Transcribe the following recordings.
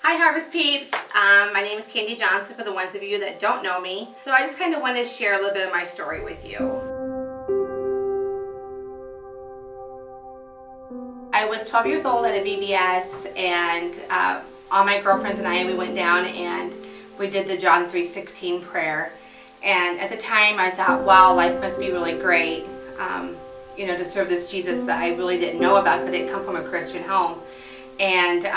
Hi Harvest Peeps, my name is Candi Johnson for the ones of you that don't know me. So I just kind of want to share a little bit of my story with you. I was 12 years old at a VBS, and all my girlfriends and I, we went down and we did the John 3:16 prayer. And at the time I thought, wow, life must be really great, to serve this Jesus that I really didn't know about because I didn't come from a Christian home. And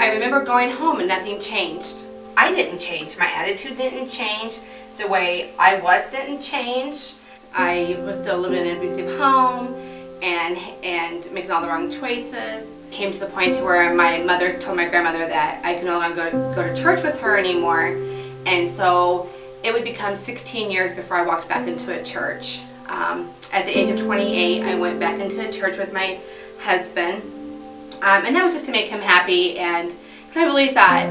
I remember going home and nothing changed. I didn't change. My attitude didn't change. The way I was didn't change. I was still living in an abusive home and making all the wrong choices. Came to the point to where my mother told my grandmother that I could no longer go to church with her anymore. And so it would become 16 years before I walked back into a church. At the age of 28, I went back into a church with my husband. And that was just to make him happy, and cause I really thought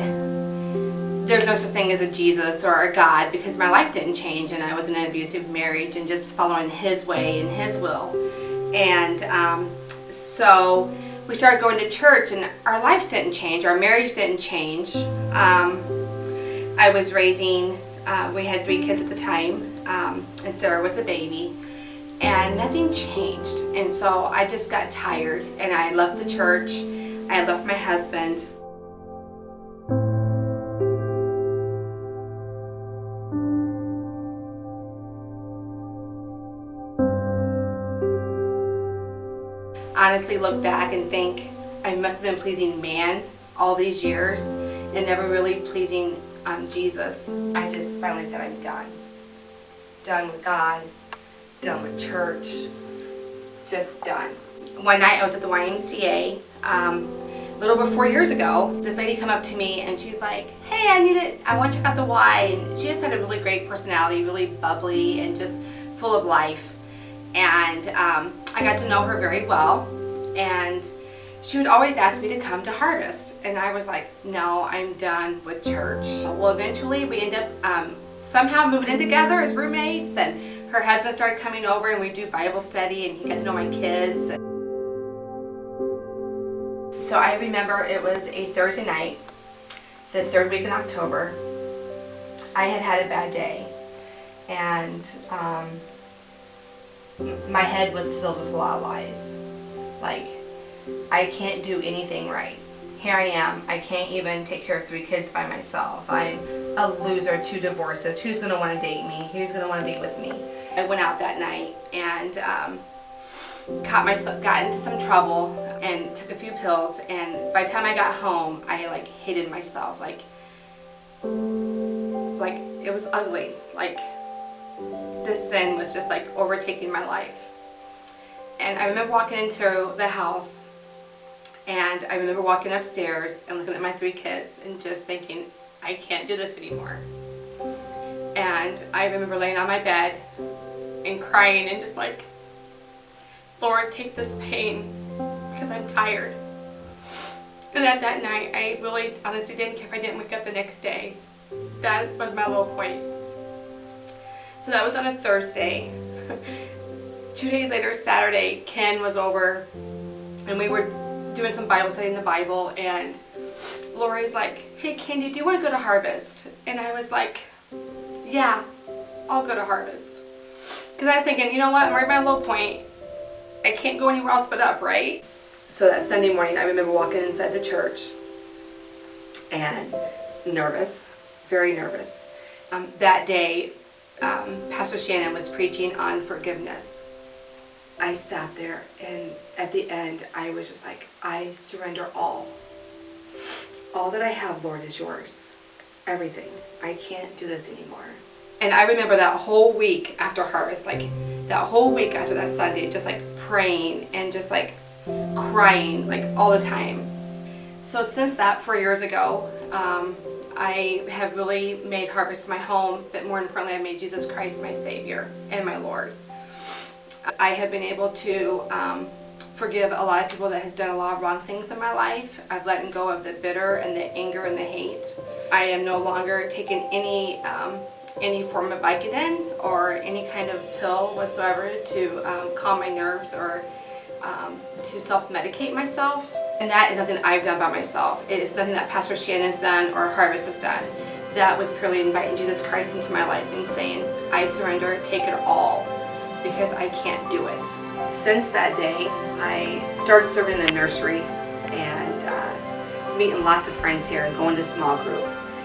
there's no such thing as a Jesus or a God, because my life didn't change and I was in an abusive marriage and just following his way and his will. And so we started going to church and our lives didn't change, our marriage didn't change. I was raising, we had 3 kids at the time, and Sarah was a baby. And nothing changed, and so I just got tired and I left the church. I left my husband. Honestly look back and think I must have been pleasing man all these years and never really pleasing Jesus. I just finally said I'm done. Done with God. Done with church, just done. One night I was at the YMCA, a little over 4 years ago. This lady come up to me and she's like, hey, I want to check out the Y. And she just had a really great personality, really bubbly and just full of life. And I got to know her very well. And she would always ask me to come to Harvest. And I was like, no, I'm done with church. Well, eventually we ended up somehow moving in together as roommates, and her husband started coming over and we'd do Bible study and he got to know my kids. So I remember it was a Thursday night, the 3rd week in October. I had had a bad day and my head was filled with a lot of lies. Like, I can't do anything right. Here I am, I can't even take care of 3 kids by myself. I'm a loser, 2 divorces. Who's going to want to date me? Who's going to want to be with me? I went out that night and got into some trouble and took a few pills, and by the time I got home I hated myself. Like it was ugly. Like this sin was just overtaking my life. And I remember walking into the house, and I remember walking upstairs and looking at my 3 kids and just thinking, I can't do this anymore. And I remember laying on my bed and crying and just like, Lord, take this pain because I'm tired. And at that night, I really honestly didn't care if I didn't wake up the next day. That was my low point. So that was on a Thursday. 2 days later, Saturday, Ken was over and we were doing some Bible study in the Bible, and Lori's like, hey Candi, do you want to go to Harvest? And I was like, yeah, I'll go to Harvest. Because I was thinking, you know what, I'm right at my low point. I can't go anywhere else but up, right? So that Sunday morning, I remember walking inside the church and nervous, very nervous. That day, Pastor Shannon was preaching on forgiveness. I sat there, and at the end, I was just like, I surrender all. All that I have, Lord, is yours. Everything. I can't do this anymore. And I remember that whole week after Harvest, that whole week after that Sunday, just praying and just crying all the time. So since that 4 years ago, I have really made Harvest my home, but more importantly, I made Jesus Christ my Savior and my Lord. I have been able to forgive a lot of people that has done a lot of wrong things in my life. I've let go of the bitter and the anger and the hate. I am no longer taking any form of Vicodin or any kind of pill whatsoever to calm my nerves or to self-medicate myself. And that is nothing I've done by myself. It is nothing that Pastor Shannon's done or Harvest has done. That was purely inviting Jesus Christ into my life and saying, I surrender, take it all, because I can't do it. Since that day, I started serving in the nursery and meeting lots of friends here and going to small group.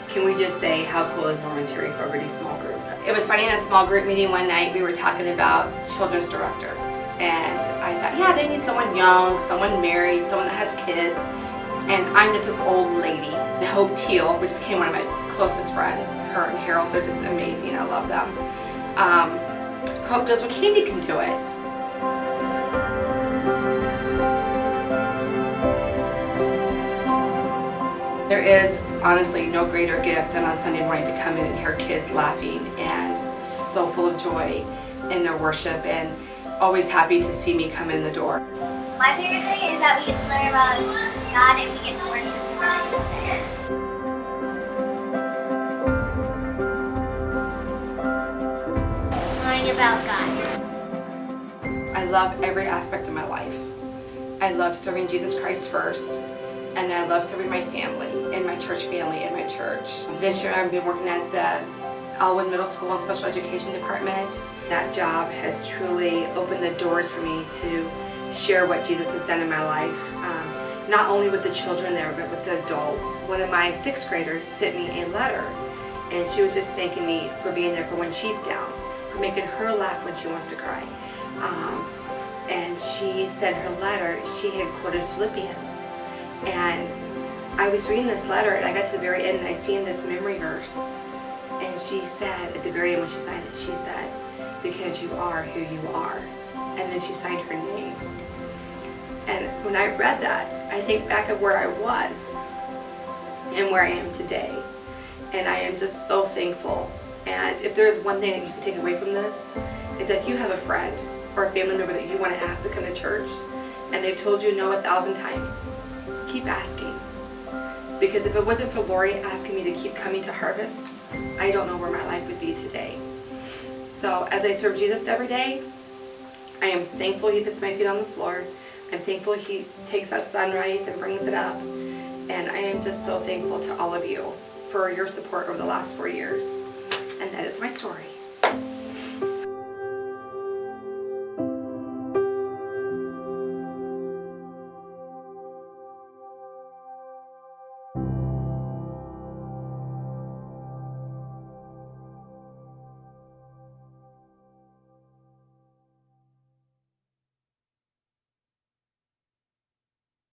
Can we just say how cool is Norman Terry Fogarty's small group? It was funny, in a small group meeting one night, we were talking about children's director. And I thought, yeah, they need someone young, someone married, someone that has kids. And I'm just this old lady. And Hope Teal, which became one of my closest friends, her and Harold, they're just amazing. I love them. Hope goes, well, Candi can do it. There is honestly no greater gift than on Sunday morning to come in and hear kids laughing and so full of joy in their worship, and always happy to see me come in the door. My favorite thing is that we get to learn about God and we get to worship Him every single day. Learning about God. I love every aspect of my life. I love serving Jesus Christ first, and then I love serving my family and my church family and my church. This year I've been working at the Elwood Middle School and Special Education Department. That job has truly opened the doors for me to share what Jesus has done in my life, not only with the children there, but with the adults. One of my 6th graders sent me a letter, and she was just thanking me for being there for when she's down, for making her laugh when she wants to cry. And she said her letter, she had quoted Philippians. And I was reading this letter, and I got to the very end, and I seen this memory verse. And she said, at the very end when she signed it, she said, because you are who you are. And then she signed her name. And when I read that, I think back of where I was and where I am today. And I am just so thankful. And if there's one thing that you can take away from this, is if you have a friend or a family member that you want to ask to come to church, and they've told you no 1,000 times, keep asking. Because if it wasn't for Lori asking me to keep coming to Harvest, I don't know where my life would be today. So as I serve Jesus every day, I am thankful He puts my feet on the floor. I'm thankful He takes that sunrise and brings it up. And I am just so thankful to all of you for your support over the last 4 years. And that is my story.